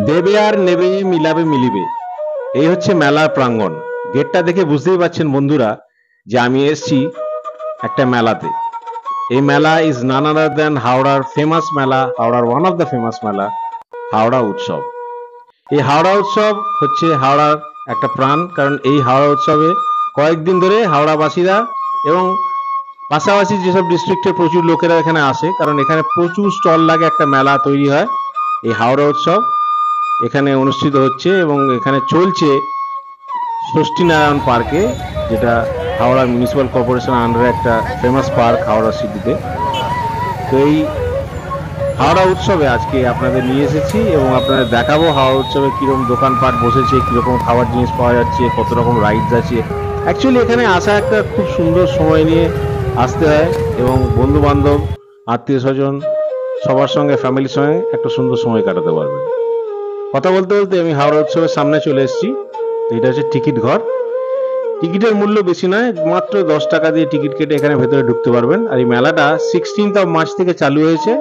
দেবে আর নেবে, মিলাবে মিলিবে, এই হচ্ছে মেলার প্রাঙ্গণ। গেটটা দেখে বুঝতেই পারছেন বন্ধুরা যে আমি এসেছি একটা মেলাতে। এই মেলা ইজ নান আদার দেন হাওড়ার ফেমাস মেলা, হাওড়ার ওয়ান অফ দ্য ফেমাস মেলা, হাওড়া উৎসব। এই হাওড়া উৎসব হচ্ছে হাওড়ার একটা প্রাণ, কারণ এই হাওড়া উৎসবে কয়েকদিন ধরে হাওড়াবাসীরা এবং পাশাপাশি যেসব ডিস্ট্রিক্টের প্রচুর লোকেরা এখানে আসে, কারণ এখানে প্রচুর স্টল লাগে, একটা মেলা তৈরি হয়। এই হাওড়া উৎসব এখানে অনুষ্ঠিত হচ্ছে এবং এখানে চলছে ষষ্ঠীনারায়ণ পার্কে, যেটা হাওড়া মিউনিসিপ্যাল কর্পোরেশন আন্ডারে একটা ফেমাস পার্ক হাওড়া সিটিতে। তো এই হাওড়া উৎসবে আজকে আপনাদের নিয়ে এসেছি এবং আপনাদের দেখাবো হাওড়া উৎসবে কিরকম দোকানপাট বসেছে, কিরকম খাবার জিনিস পাওয়া যাচ্ছে, কত রকম রাইডস আছে। অ্যাকচুয়ালি এখানে আসা একটা খুব সুন্দর সময় নিয়ে আসতে হয় এবং বন্ধু বান্ধব, আত্মীয় স্বজন সবার সঙ্গে, ফ্যামিলির সঙ্গে একটা সুন্দর সময় কাটাতে পারবেন। কথা বলতে বলতে আমি হাওড়া উৎসবের সামনে চলে এসেছি। এটা হচ্ছে টিকিট ঘর। টিকিটের মূল্য বেশি নয়, মাত্র 10 টাকা দিয়ে টিকিট কেটে এখানে ভেতরে ঢুকতে পারবেন। আর এই মেলাটা 16th of March থেকে চালু হয়েছে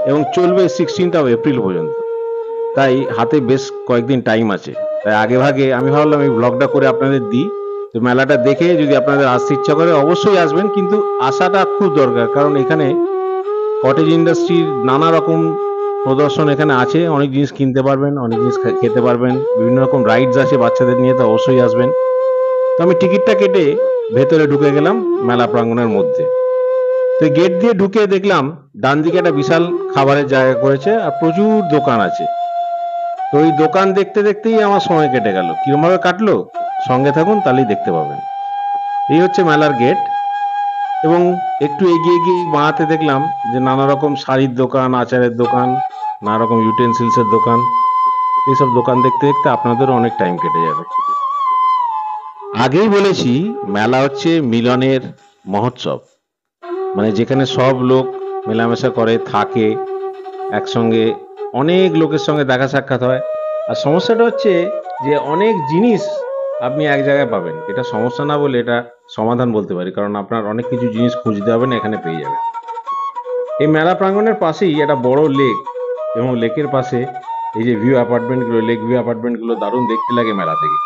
এবং চলবে 16th of April পর্যন্ত। তাই হাতে বেশ কয়েকদিন টাইম আছে। তাই আগে ভাগে আমি ভাবলাম এই ব্লগটা করে আপনাদের দিই। তো মেলাটা দেখে যদি আপনাদের আসতে ইচ্ছা করে অবশ্যই আসবেন, কিন্তু আসাটা খুব দরকার, কারণ এখানে কটেজ ইন্ডাস্ট্রির নানা রকম প্রদর্শন এখানে আছে। অনেক জিনিস কিনতে পারবেন, অনেক জিনিস খেতে পারবেন, বিভিন্ন রকম রাইডস আছে বাচ্চাদের নিয়ে, তো অবশ্যই আসবেন। তো আমি টিকিটটা কেটে ভেতরে ঢুকে গেলাম মেলা প্রাঙ্গণের মধ্যে। তো গেট দিয়ে ঢুকে দেখলাম ডান দিকে একটা বিশাল খাবারের জায়গা করেছে আর প্রচুর দোকান আছে। তো ওই দোকান দেখতে দেখতেই আমার সময় কেটে গেল। কিরম ভাবে কাটলো সঙ্গে থাকুন, তাহলেই দেখতে পাবেন। এই হচ্ছে মেলার গেট এবং একটু এগিয়ে গিয়ে বাঁহাতে দেখলাম যে নানা রকম শাড়ির দোকান, আচারের দোকান, নানা রকম ইউটেন্সিলসের দোকান। এইসব দোকান দেখতে দেখতে আপনাদেরও অনেক টাইম কেটে যাবে। আগেই বলেছি মেলা হচ্ছে মিলনের মহোৎসব, মানে যেখানে সব লোক মেলামেশা করে, থাকে একসঙ্গে, অনেক লোকের সঙ্গে দেখা সাক্ষাৎ হয়। আর সমস্যাটা হচ্ছে যে অনেক জিনিস আপনি এক জায়গায় পাবেন। এটা সমস্যা না বলে এটা সমাধান বলতে পারি, কারণ আপনার অনেক কিছু জিনিস খুঁজতে হবে না, এখানে পেয়ে যাবেন। এই মেলা প্রাঙ্গণের পাশেই একটা বড় লেক এবং লেকের পাশে এই যে ভিউ অ্যাপার্টমেন্টগুলো, লেক ভিউ অ্যাপার্টমেন্টগুলো দারুণ দেখতে লাগে মেলা থেকে।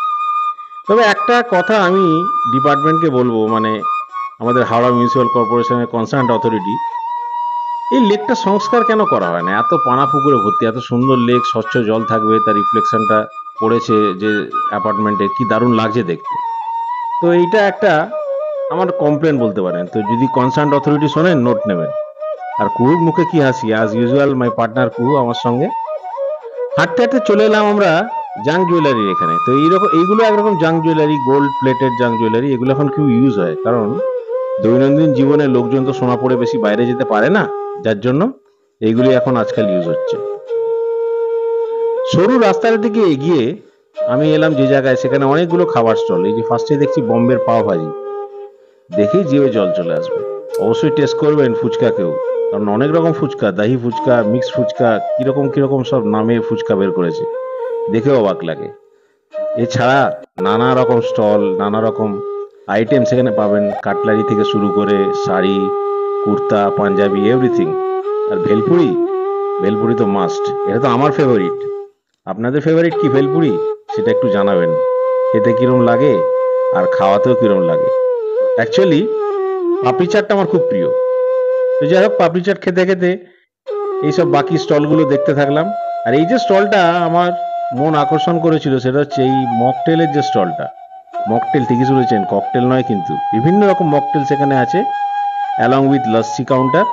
তবে একটা কথা আমি ডিপার্টমেন্টকে বলবো, মানে আমাদের হাওড়া মিউনিসিপ্যাল কর্পোরেশনের কনসার্ন অথরিটি, এই লেকটা সংস্কার কেন করা হয় না? এত পানা পুকুরে ভর্তি, এত সুন্দর লেক, স্বচ্ছ জল থাকবে, তার রিফ্লেকশনটা পড়েছে যে অ্যাপার্টমেন্টে, কি দারুণ লাগছে দেখতে। তো এইটা একটা আমার কমপ্লেন বলতে পারেন। তো যদি কনসার্ন অথরিটি শোনেন, নোট নেবেন। আর কুহুর মুখে কি হাসি, অ্যাজ ইউজুয়াল মাই পার্টনার কুহু আমার সঙ্গে। হাঁটতে হাঁটতে চলে এলাম আমরা জাং জুয়েলারির এখানে। তো এইরকম এইগুলো একরকম জাং জুয়েলারি, গোল্ড প্লেটেড জাং জুয়েলারি, এগুলো এখন খুব ইউজ হয়, কারণ দৈনন্দিন জীবনে লোকজন তো সোনা পরে বেশি বাইরে যেতে পারে না, যার জন্য এইগুলি এখন আজকাল ইউজ হচ্ছে। সরু রাস্তার দিকে এগিয়ে আমি এলাম যে জায়গায়, সেখানে অনেকগুলো খাবার স্টল। এই যে ফার্স্টে দেখছি বম্বের পাও ভাজি, দেখেই জিভে জল চলে আসবে। অবশ্যই টেস্ট করবেন ফুচকাকেও, কারণ অনেক রকম ফুচকা, দাহি ফুচকা, মিক্স ফুচকা, কিরকম কিরকম সব নামে ফুচকা বের করেছে, দেখেও অবাক লাগে। এছাড়া নানা রকম স্টল, নানা রকম আইটেম সেখানে পাবেন, কাটলারি থেকে শুরু করে শাড়ি, কুর্তা, পাঞ্জাবি, এভরিথিং। আর ভেলপুরি, ভেলপুরি তো মাস্ট, এটা তো আমার ফেভারিট। আপনাদের ফেভারিট কি ভেলপুরি? সেটা একটু জানাবেন। খেতে কিরম লাগে আর খাওয়াতেও কিরম লাগে। অ্যাকচুয়ালি পাপড়ি চাটটা আমার খুব প্রিয়। তো যাই হোক, পাপড়ি চাট খেতে খেতে এইসব বাকি স্টলগুলো দেখতে থাকলাম। আর এই যে স্টলটা আমার মন আকর্ষণ করেছিল, সেটা হচ্ছে এই মকটেলের যে স্টলটা। মকটেল ঠিকই শুনেছেন, ককটেল নয় কিন্তু, বিভিন্ন রকম মকটেল সেখানে আছে, অ্যালং উইথ লস্যি কাউন্টার।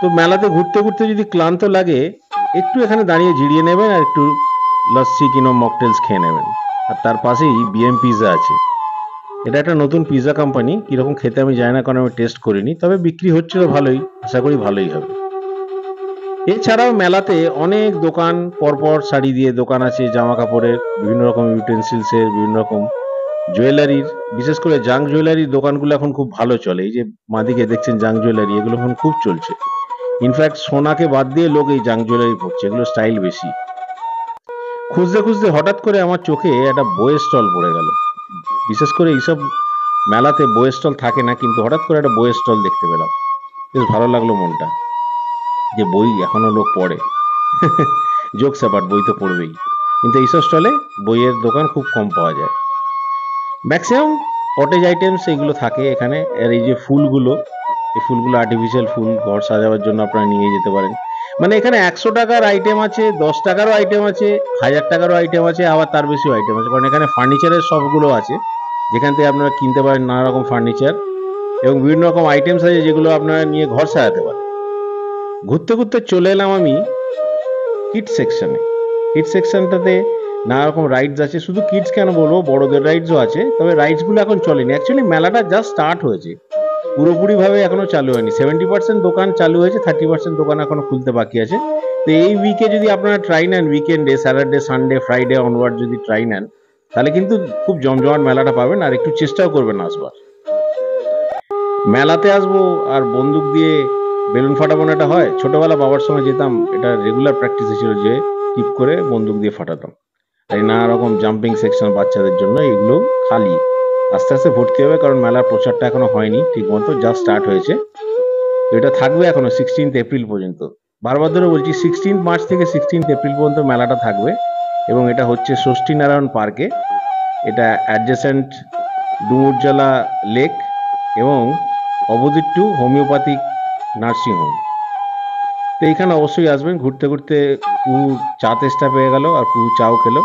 তো মেলাতে ঘুরতে ঘুরতে যদি ক্লান্ত লাগে, একটু এখানে দাঁড়িয়ে জিরিয়ে নেবেন আর একটু লস্যি কিনো মকটেলস খেয়ে নেবেন। আর তার পাশেই বিএম পিৎজা আছে। এটা একটা নতুন পিৎজা কোম্পানি, কিরকম খেতে আমি জানি না, কারণ আমি টেস্ট করিনি, তবে বিক্রি হচ্ছিল ভালোই, আশা করি ভালোই হবে। এছাড়াও মেলাতে অনেক দোকান, পরপর সারি দিয়ে দোকান আছে, জামা কাপড়ের, বিভিন্ন রকম ইউটেন্সিলসের, বিভিন্ন রকম জুয়েলারির। বিশেষ করে জাং জুয়েলারির দোকানগুলো এখন খুব ভালো চলে। এই যে মাদিকে দেখছেন জাং জুয়েলারি, এগুলো এখন খুব চলছে। ইনফ্যাক্ট সোনাকে বাদ দিয়ে লোক এই জাং জুয়েলারি পড়ছে, এগুলো স্টাইল বেশি। খুঁজতে খুঁজতে হঠাৎ করে আমার চোখে একটা বইয়ের স্টল পড়ে গেল। বিশেষ করে এইসব মেলাতে বইয়ের স্টল থাকে না, কিন্তু হঠাৎ করে একটা বইয়ের স্টল দেখতে পেলাম, বেশ ভালো লাগলো মনটা, যে বই এখনো লোক পড়ে। জোকস অ্যাপার্ট, বই তো পড়বেই। কিন্তু এইসব স্টলে বইয়ের দোকান খুব কম পাওয়া যায়। ম্যাক্সিমাম কটেজ আইটেমস এগুলো থাকে এখানে। আর এই যে ফুলগুলো, এই ফুলগুলো আর্টিফিশিয়াল ফুল, ঘর সাজাবার জন্য আপনারা নিয়ে যেতে পারেন। মানে এখানে 100 টাকার আইটেম আছে, 10 টাকারও আইটেম আছে, 1000 টাকারও আইটেম আছে, আবার তার বেশিও আইটেম আছে। কারণ এখানে ফার্নিচারের শপগুলো আছে, যেখান থেকে আপনারা কিনতে পারেন নানা রকম ফার্নিচার, এবং বিভিন্ন রকম আইটেমস আছে যেগুলো আপনারা নিয়ে ঘর সাজাতে পারেন। ঘুরতে ঘুরতে চলে এলাম আমি কিডস সেকশনে। কিডস সেকশনটাতে নানা রকম রাইডস আছে। শুধু কিডস কেন বলবো, বড়দের রাইডসও আছে, তবে রাইডসগুলো এখন চলেনি। অ্যাকচুয়ালি মেলাটা জাস্ট স্টার্ট হয়েছে, পুরোপুরিভাবে এখনো চালু হয়নি। 70% দোকান চালু হয়েছে, 30% দোকান এখনো খুলতে বাকি আছে। তো এই উইকে যদি আপনারা ট্রাই নেন, উইকেন্ডে স্যাটারডে সানডে ফ্রাইডে অনওয়ার্ড যদি ট্রাই নেন, তাহলে কিন্তু খুব জমজমাট মেলাটা পাবেন। আর একটু চেষ্টাও করবেন আসবার। মেলাতে আসবো আর বন্দুক দিয়ে বেলুন ফাটাবো না, এটা হয়? ছোটবেলা বাবার সঙ্গে যেতাম, এটা রেগুলার প্র্যাকটিস ছিল যে টিপ করে বন্দুক দিয়ে ফাটাতাম। এই নানা রকম জাম্পিং সেকশন বাচ্চাদের জন্য, এগুলো খালি আস্তে আস্তে ভর্তি হবে, কারণ মেলার প্রচারটা এখনো হয়নি ঠিক মতো, জাস্ট স্টার্ট হয়েছে। তো এটা থাকবে এখনো 16 এপ্রিল পর্যন্ত। বারবার ধরে বলছি, 16 মার্চ থেকে 16 এপ্রিল পর্যন্ত মেলাটা থাকবে। এবং এটা হচ্ছে ষষ্ঠী নারায়ণ পার্কে। এটা অ্যাডজেসেন্ট ডুমুরজলা লেক এবং opposite to homeopathic nursing home. তো এইখানে অবশ্যই আসবেন। ঘুরতে ঘুরতে কুহু চা তেষ্টা পেয়ে গেল, আর কুহু চাও খেলো।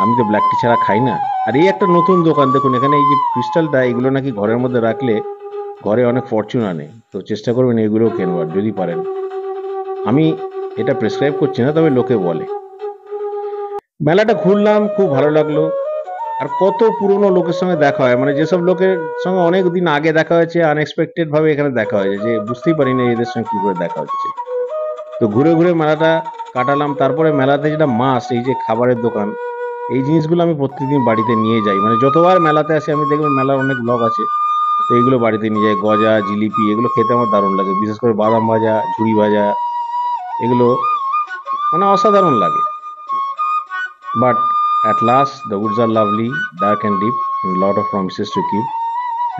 আমি তো ব্ল্যাক টি ছাড়া খাই না। আর এই একটা নতুন দোকান দেখুন, এখানে এই যে ক্রিস্টালটা, এগুলো নাকি ঘরের মধ্যে রাখলে ঘরে অনেক ফরচুন আনে। তো চেষ্টা করবেন এগুলো কেনবার যদি পারেন। আমি এটা প্রেসক্রাইব করছি না, তবে লোকে বলে। মেলাটা ঘুরলাম, খুব ভালো লাগলো। আর কত পুরনো লোকের সঙ্গে দেখা হয়, মানে যেসব লোকের সঙ্গে অনেক দিন আগে দেখা হয়েছে, আনএক্সপেক্টেড ভাবে এখানে দেখা হয়েছে, যে বুঝতেই পারিনি এদের সঙ্গে কি করে দেখা হচ্ছে। তো ঘুরে ঘুরে মেলাটা কাটালাম। তারপরে মেলাতে যেটা মাস্ট, এই যে খাবারের দোকান, এই জিনিসগুলো আমি প্রত্যেকদিন বাড়িতে নিয়ে যাই। মানে যতবার মেলাতে আসি, আমি দেখবেন মেলার অনেক ব্লগ আছে, তো এইগুলো বাড়িতে নিয়ে যাই। গজা, জিলিপি, এগুলো খেতে আমার দারুণ লাগে। বিশেষ করে বাদাম ভাজা, ঝুড়ি ভাজা, এগুলো মানে অসাধারণ লাগে। But at last the woods are lovely, dark and deep, and lot of promises to keep,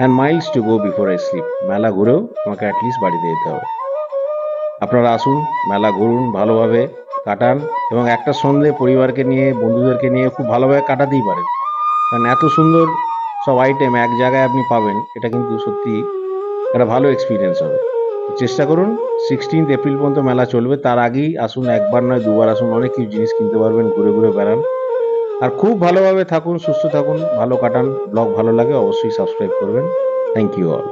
and miles to go before I sleep. মেলা ঘুরেও আমাকে অ্যাটলিস্ট বাড়িতে যেতে হবে। আপনারা আসুন, মেলা ঘুরুন, ভালোভাবে কাটান, এবং একটা সন্ধে পরিবারকে নিয়ে, বন্ধুদেরকে নিয়ে খুব ভালোভাবে কাটাতেই পারেন। কারণ এত সুন্দর সব আইটেম এক জায়গায় আপনি পাবেন, এটা কিন্তু সত্যি একটা ভালো এক্সপিরিয়েন্স হবে। চেষ্টা করুন, 16 এপ্রিল পর্যন্ত মেলা চলবে। তার আগেই আসুন, একবার নয় দুবার আসুন, অনেক কিছু জিনিস কিনতে পারবেন, ঘুরে ঘুরে বেড়ান। আর খুব ভালোভাবে থাকুন, সুস্থ থাকুন, ভালো কাটান। ব্লগ ভালো লাগে অবশ্যই সাবস্ক্রাইব করবেন। Thank you all.